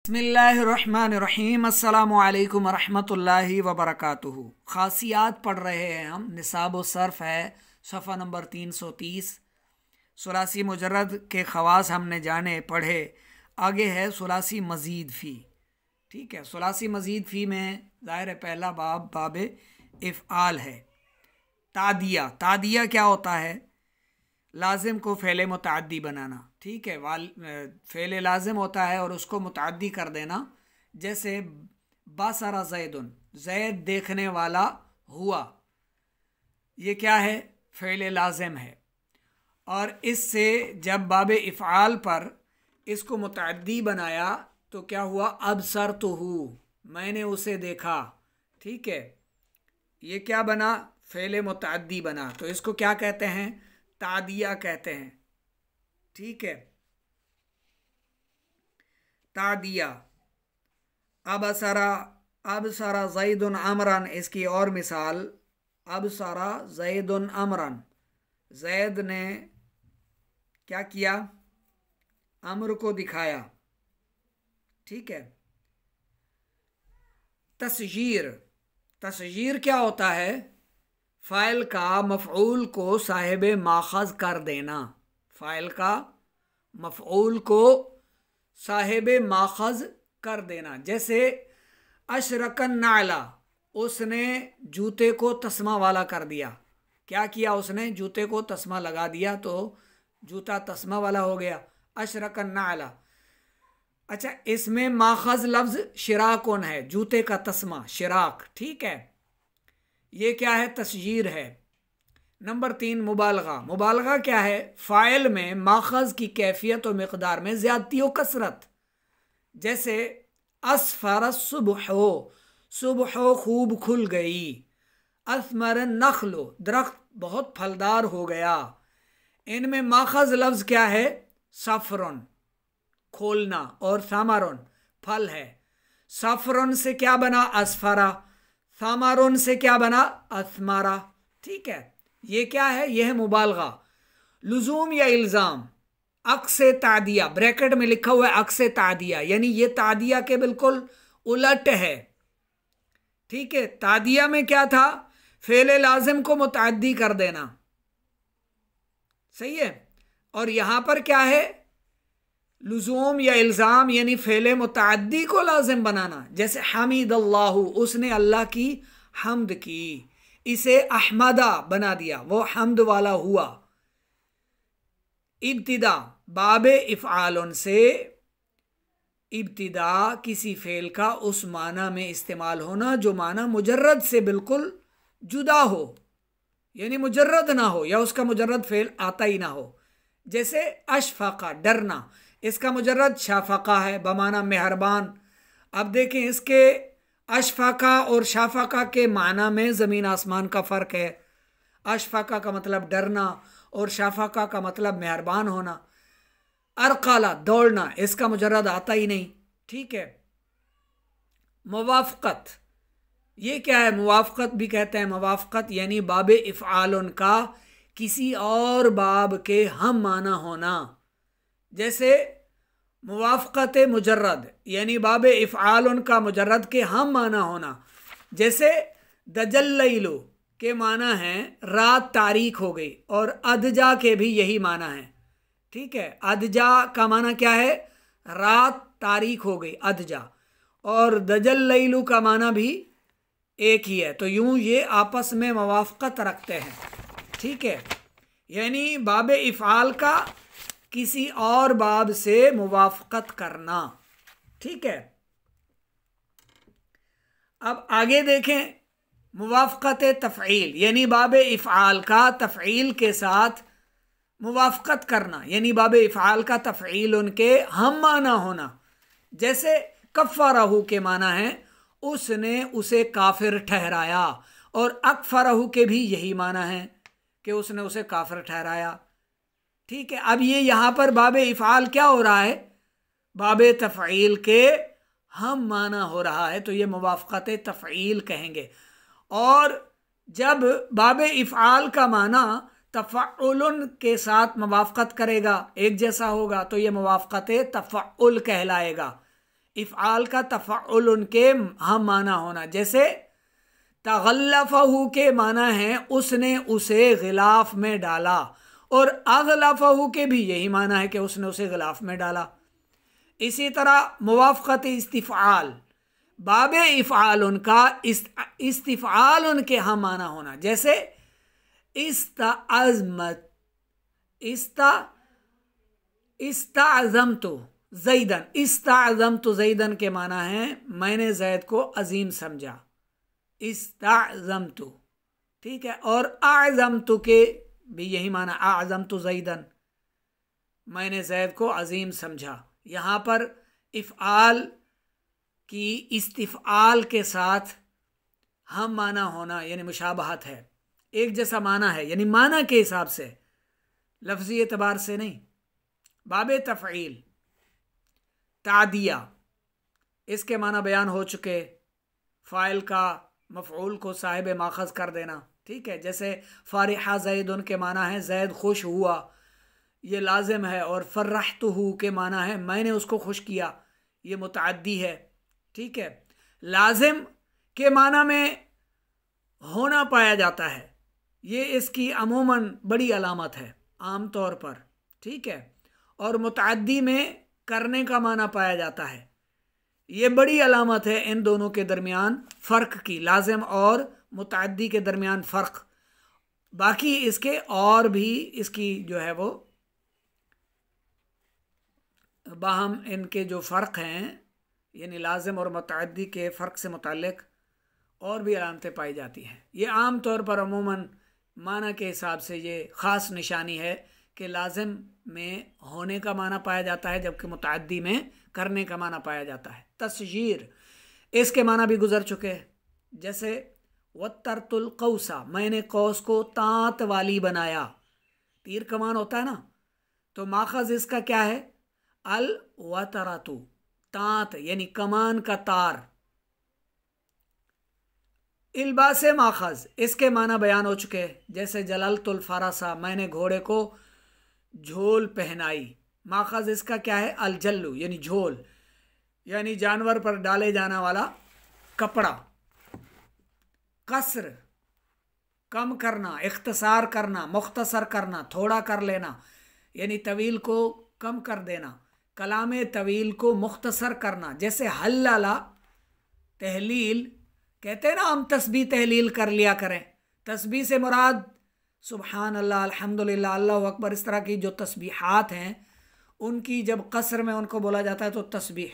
बिस्मिल्लाहिर्रहमानिर्रहीम अस्सलामु अलैकुम वरहमतुल्लाहि वबरकातुहू। खासियात पढ़ रहे हैं हम। निसाब व सर्फ है सफ़ा नंबर 330। सुलासी मुजर्रद के ख़वास हमने जाने पढ़े। आगे है सुलासी मज़ीद फ़ी। ठीक है, सुलासी मज़ीद फ़ी में ज़ाहिर है पहला बाब इफ़आल है। तादिया, तादिया क्या होता है? लाजिम को फ़ेल मुतअद्दी बनाना। ठीक है, फ़ेल लाजिम होता है और उसको मुतअद्दी कर देना। जैसे बसरा ज़ैदुन, ज़ैद देखने वाला हुआ, ये क्या है? फ़ेल लाजिम है। और इससे जब बाब इफ़आल पर इसको मुतअद्दी बनाया तो क्या हुआ? अबसरतुहू, मैंने उसे देखा। ठीक है, ये क्या बना? फ़ेल मुतअद्दी बना। तो इसको क्या कहते हैं? तादिया कहते हैं। ठीक है, तादिया। अबसरा ज़ैदुन अमरन, इसकी और मिसाल, अबसरा ज़ैदुन अमरन, ज़ैद ने क्या किया? अम्र को दिखाया। ठीक है। तस्जीर, तस्जीर क्या होता है? फ़ाइल का मफ़ऊल को साहिब माखज़ कर देना। फ़ाइल का मफ़ऊल को साहिब माखज़ कर देना। जैसे अशरकन नाला, उसने जूते को तस्मा वाला कर दिया। क्या किया उसने? जूते को तस्मा लगा दिया तो जूता तस्मा वाला हो गया। अशरकन नाला। अच्छा, इसमें माखज़ लफ्ज़ शिराकुन है, जूते का तस्मा, शिराक। ठीक है, ये क्या है? तस्जीर है। नंबर 3 मुबालगा। मुबालगा क्या है? फ़ाइल में माखज़ की कैफियत और मिक़दार में ज़्यादती व कसरत। जैसे असफ़र सुबहो, सुबहो खूब खुल गई। असमर नखलो, दरख्त बहुत फलदार हो गया। इनमें माखज़ लफ्ज़ क्या है? सफ़रुन, खोलना, और समारुन, फल है। सफ़रुन से क्या बना? असफरा। समारुन से क्या बना? असमारा। ठीक है, ये क्या है? यह है मुबालगा। लुजूम या इल्ज़ाम, अक्से तादिया, ब्रैकेट में लिखा हुआ है अक्से तादिया, यानी ये तादिया के बिल्कुल उलट है। ठीक है, तादिया में क्या था? फ़ेल लाजिम को मुतअद्दी कर देना। सही है। और यहां पर क्या है? लुजूम या इल्ज़ाम, यानी फ़ेल मुतअद्दी को लाजिम बनाना। जैसे हमीदल्लाहु, उसने अल्लाह की हम्द की, इसे अहमदा बना दिया, वो हम्द वाला हुआ। इब्तिदा, बाब इफ़आलन से इब्तिदा किसी फ़ेल का उस माना में इस्तेमाल होना जो माना मुजर्रद से बिल्कुल जुदा हो, यानी मुजर्रद ना हो, या उसका मुजर्रद फ़ेल आता ही ना हो। जैसे अशफ़क़ा, डरना, इसका मुजर्रद शाफ़क़ा है, बमाना मेहरबान। अब देखें, इसके अशफ़क़ा और शाफ़क़ा के माना में ज़मीन आसमान का फ़र्क है। अशफ़क़ा का मतलब डरना और शाफ़क़ा का मतलब मेहरबान होना। अरक़ला, दौड़ना, इसका मुजर्रद आता ही नहीं। ठीक है। मुवाफ़क़त, ये क्या है? मुवाफ़क़त भी कहते हैं। मुवाफ़क़त यानी बाब इफ़आलन का किसी और बाब के हम माना होना। जैसे मुवाफ़क़त मुजर्रद, यानी बाब इफ़आलन का मुजर्रद के हम माना होना। जैसे दजल्लैलु के माना है रात तारीख हो गई, और अदजा के भी यही माना है। ठीक है, अदजा का माना क्या है? रात तारीख हो गई, अदजा। और दजल्लैलु का माना भी एक ही है। तो यूं ये आपस में मुवाफ़क़त रखते हैं। ठीक है, यानी बाब इफ़आल का किसी और बाब से मुवाफ़क़त करना। ठीक है, अब आगे देखें। मुवाफ़क़त तफ़ईल, यानी बाब इफ़आल का तफ़ईल के साथ मुवाफ़क़त करना, यानी बाब इफ़आल का तफ़ईल उनके हम माना होना। जैसे कफ़रहू के माना है उसने उसे काफिर ठहराया, और अकफरहू के भी यही माना है कि उसने उसे काफिर ठहराया। ठीक है, अब ये यहाँ पर बाब इफ़आल क्या हो रहा है? बाब तफ़ईल के हम माना हो रहा है, तो ये मुवाफ़क़त तफ़ईल कहेंगे। और जब बाब इफ़आल का माना तफ़अुल के साथ मुवाफ़क़त करेगा, एक जैसा होगा, तो ये मुवाफ़क़त तफ़अुल कहलाएगा। इफ़आल का तफ़अल उनके हम माना होना। जैसे तगल्लफ़हू के माना है उसने उसे गिलाफ में डाला, और अगलफ़हू के भी यही माना है कि उसने उसे गिलाफ में डाला। इसी तरह मुवाफ़क़त इस्तिफ़आल, बाब इफ़आल उनका इस्तिफ़आल उनके हम माना होना। जैसे इस्तअज़मत, इस्तअज़मतु ज़ैदन, इस्तअज़मतु ज़ैदन के माना है मैंने ज़ैद को अजीम समझा, इस्तअज़मतु, ठीक है। और अज़मतु के भी यही माना, अज़मतु ज़ैदन, मैंने ज़ैद को अजीम समझा। यहाँ पर इफ़आल की इस्तिफ़आल के साथ हम माना होना यानी मुशाबहत है, एक जैसा माना है, यानी माना के हिसाब से, लफ्ज़ी एतबार से नहीं। बाब तफ़ईल, तादिया, इसके माना बयान हो चुके, फ़ाइल का मफ़ऊल को साहिब माखज़ कर देना, ठीक है। जैसे फ़ारिहा ज़ैदुन के माना है ज़ैद खुश हुआ, ये लाजिम है। और फ़र्रहतुहु के माना है मैंने उसको खुश किया, ये मुतअद्दी है, ठीक है। लाजिम के माना में होना पाया जाता है, ये इसकी अमूमन बड़ी अलामत है आम तौर पर, ठीक है। और मुतअद्दी में करने का माना पाया जाता है, ये बड़ी अलामत है इन दोनों के दरमियान फ़र्क की, लाजिम और मुतअद्दी के दरमियान फ़र्क। बाकी इसके और भी इसकी जो है वो बाहम इनके जो फ़र्क हैं, यानी लाजिम और मुतअद्दी के फ़र्क से मुताल्लिक़ और भी अलामतें पाई जाती हैं। ये आम तौर पर अमूमन माना के हिसाब से ये ख़ास निशानी है कि लाजिम में होने का माना पाया जाता है जबकि मुतअद्दी में करने का माना पाया जाता है। तस्जीर, इसके माना भी गुजर चुके हैं। जैसे वत्तरतुल कौसा, मैंने कौस को तांत वाली बनाया, तीर कमान होता है ना, तो माखज़ इसका क्या है, अल वतरतु, तांत यानी कमान का तार। इल्बास माखज़, इसके माना बयान हो चुके, जैसे जललतुल फरसा, मैंने घोड़े को झोल पहनाई, माखज़ इसका क्या है, अल जल्लू यानी झोल, यानी जानवर पर डाले जाने वाला कपड़ा। कसर, कम करना, इख्तिसार करना, मुख्तसर करना, थोड़ा कर लेना, यानी तवील को कम कर देना, कलाम तवील को मुख्तसर करना। जैसे हल्लाला, तहलील, कहते हैं ना हम तस्बीह तहलील कर लिया करें, तस्बीह से मुराद सुबहान अल्लाह, अल्हम्दुलिल्लाह, अल्लाहु अकबर, इस तरह की जो तस्बीहात हैं उनकी जब कसर में उनको बोला जाता है तो तस्बीह।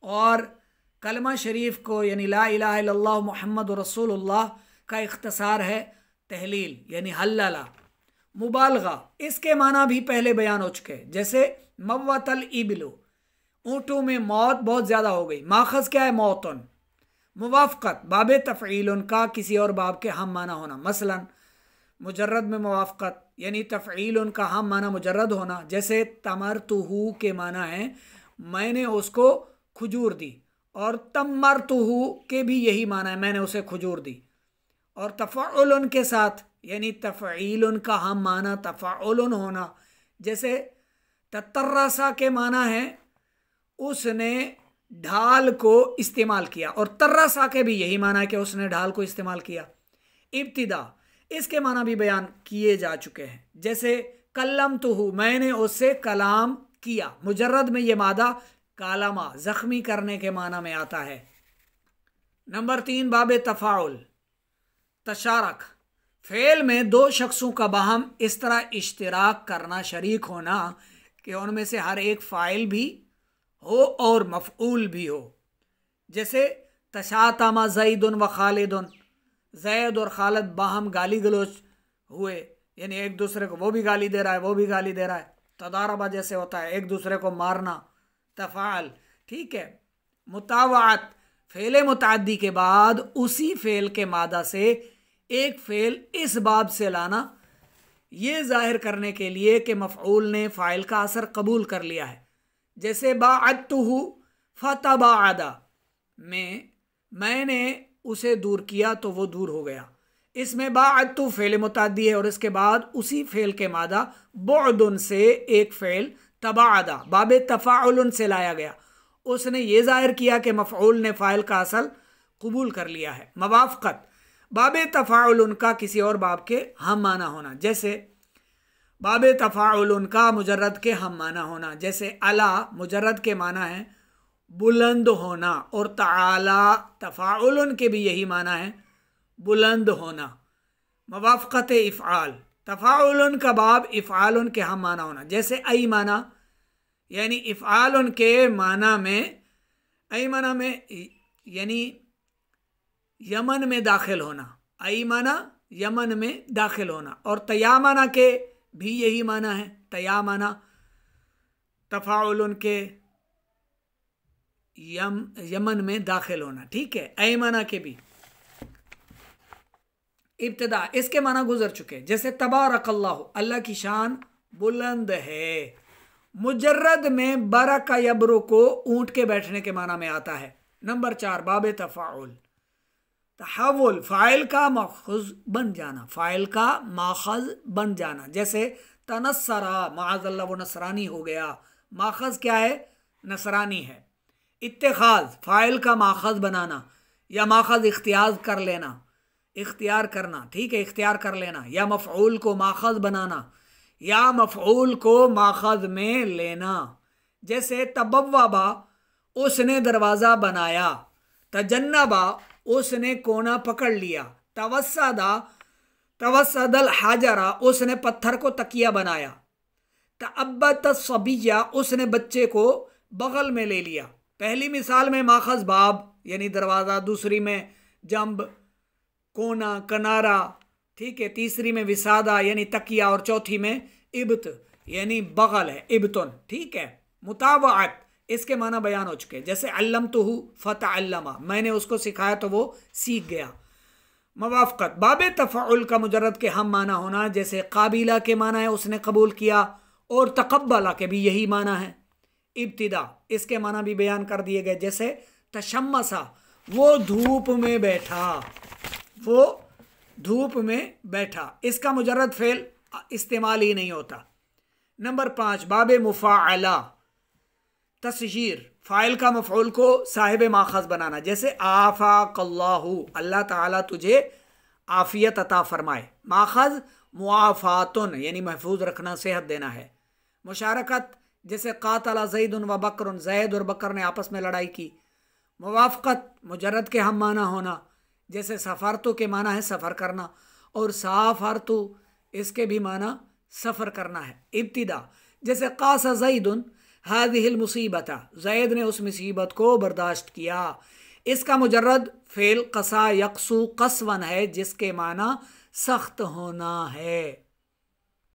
और कलमा शरीफ को यानी ला इलाहा इल्लल्लाह मुहम्मद रसूलुल्लाह का इख्तिसार है तहलील यानी हल्लाला। मुबालगा, इसके माना भी पहले बयान हो चुके, जैसे मव्वतल इबलु, ऊँटों में मौत बहुत ज़्यादा हो गई, माखज़ क्या है, मौतन। मुवाफ़क़त, बाब तफ़ईल उनका किसी और बाब के हम माना होना, मसलन मुजर्रद में मुवाफ़क़त यानी तफ़ईल उनका हम माना मुजर्रद होना। जैसे तमरतुहु के माना है मैंने उसको खजूर दी, और तमरतुहु के भी यही माना है मैंने उसे खजूर दी। और तफ़अल उनके साथ यानी तफ़ईल उनका हम माना तफ़अल होना। जैसे ततर्रसा के माना है उसने ढाल को इस्तेमाल किया, और तर्रसा के भी यही माना है कि उसने ढाल को इस्तेमाल किया। इब्तिदा, इसके माना भी बयान किए जा चुके हैं। जैसे कल्लमतुहु, मैंने उससे कलाम किया, मुजर्रद में ये मादा कालामा, ज़ख्मी करने के माना में आता है। नंबर 3, बाब तफ़ाउल, तशारक, फ़ेल में दो शख्सों का बाहम इस तरह इश्तिराक करना, शरीक होना कि उनमें से हर एक फ़ाइल भी हो और मफ़ऊल भी हो। जैसे तशातमा ज़ैदुन व खालिदुन, ज़ैद और खालिद बाहम गाली गलोच हुए, यानी एक दूसरे को, वो भी गाली दे रहा है वो भी गाली दे रहा है। तदारबा जैसे होता है एक दूसरे को मारना, तफ़ाल, ठीक है। मुतावात, फ़ेल मुतअद्दी के बाद उसी फ़ेल के मादा से एक फ़ेल इस बाब से लाना, ये ज़ाहिर करने के लिए कि मफ़ऊल ने फ़ाइल का असर कबूल कर लिया है। जैसे बाअदतुहु फतबाअदा, में मैंने उसे दूर किया तो वो दूर हो गया। इसमें बाअदतु फ़ेल मुतअद्दी है और इसके बाद उसी फ़ेल के मादा बुअदुन से एक फ़ेल तबाअदा बाब तफ़ाउल से लाया गया, उसने ये जाहिर किया कि मफ़ऊल ने फ़ाइल का असल कबूल कर लिया है। मवाफ़क़त बाबे तफ़ाउल उनका किसी और बाब के हम माना होना, जैसे बाबे तफ़ाउल उनका मुजर्रद के हम माना होना, जैसे अला मुजर्रद के माना है बुलंद होना, और तआला तफ़ाउल के भी यही माना है बुलंद होना। मवाफ़क़त इफ़आल तफ़ाउल का बाब इफ़आल के हम माना होना, जैसे आई माना यानी इफ़आल के माना में आई माना में यानी यमन में दाखिल होना, आई माना यमन में दाखिल होना, और तयामाना के भी यही माना है, तयामाना तफ़ाउल के यमन में दाखिल होना, ठीक है। ऐमना के भी इब्तिदा इसके माना गुजर चुके, जैसे तबारकल्लाहु अल्लाह की शान बुलंद है। मुजर्रद में बरका यबरू को ऊंट के बैठने के माना में आता है। नंबर 4 बाबे तफ़ाउल तहव्वुल फ़ाइल का माखज़ बन जाना, फ़ाइल का माखज़ बन जाना, जैसे तनस्सरा माअज़ल्लाह वो नसरानी हो गया, माखज़ क्या है नसरानी है। इत्तिखाज़ फ़ाइल का माखज़ बनाना या माखज़ इख्तियार कर लेना, इख्तियार करना, ठीक है, इख्तियार कर लेना, या मफ़ऊल को माखज़ बनाना या मफ़ऊल को माखज़ में लेना, जैसे तबव्वबा उसने दरवाज़ा बनाया, तजन्नबा उसने कोना पकड़ लिया, तवस्सदा तवस्सदल हाजरा उसने पत्थर को तकिया बनाया, तअब्बत सबिया उसने बच्चे को बगल में ले लिया। पहली मिसाल में माखज़ बाब यानी दरवाज़ा, दूसरी में जंब कोना कनारा, ठीक है, तीसरी में विसादा यानी तकिया, और चौथी में इब्त यानी बगल है, इब्तुन, ठीक है। मुतावअत इसके माना बयान हो चुके, जैसे अल्लमतुहु फतअल्लमा मैंने उसको सिखाया तो वो सीख गया। मवाफ़क़त बाबे तफ़ाउल का मुजर्रद के हम माना होना, जैसे काबिला के माना है उसने कबूल किया, और तक़ब्बला के भी यही माना है। इब्तिदा इसके माना भी बयान कर दिए गए, जैसे तशम्मसा वो धूप में बैठा, वो धूप में बैठा, इसका मुजर्रद फ़ेल इस्तेमाल ही नहीं होता। नंबर 5 बाबे मुफ़ाअला तस्हीर फ़ाइल का मफ़ऊल को साहिब माखज़ बनाना, जैसे आफ़ाकल्लाहु अल्लाह ताला तुझे आफ़ियत अता फरमाए, माखज़ मुआफ़ातुन यानी महफूज रखना, सेहत देना है। मुशारकत जैसे क़ातला ज़ैदुन व बकरुन ज़ैद और बकर ने आपस में लड़ाई की। मुवाफ़क़त मुजर्रद के हम माना होना, जैसे सफ़रतु के माना है सफ़र करना, और साफ़रतु इसके भी माना सफ़र करना है। इब्तिदा जैसे क़ासा ज़ैदुन हाज़िहिल मुसीबता ज़ैद ने उस मुसीबत को बर्दाश्त किया, इसका मुजर्रद फ़ेल क़सा यक़सु क़स्वन है जिसके माना सख्त होना है।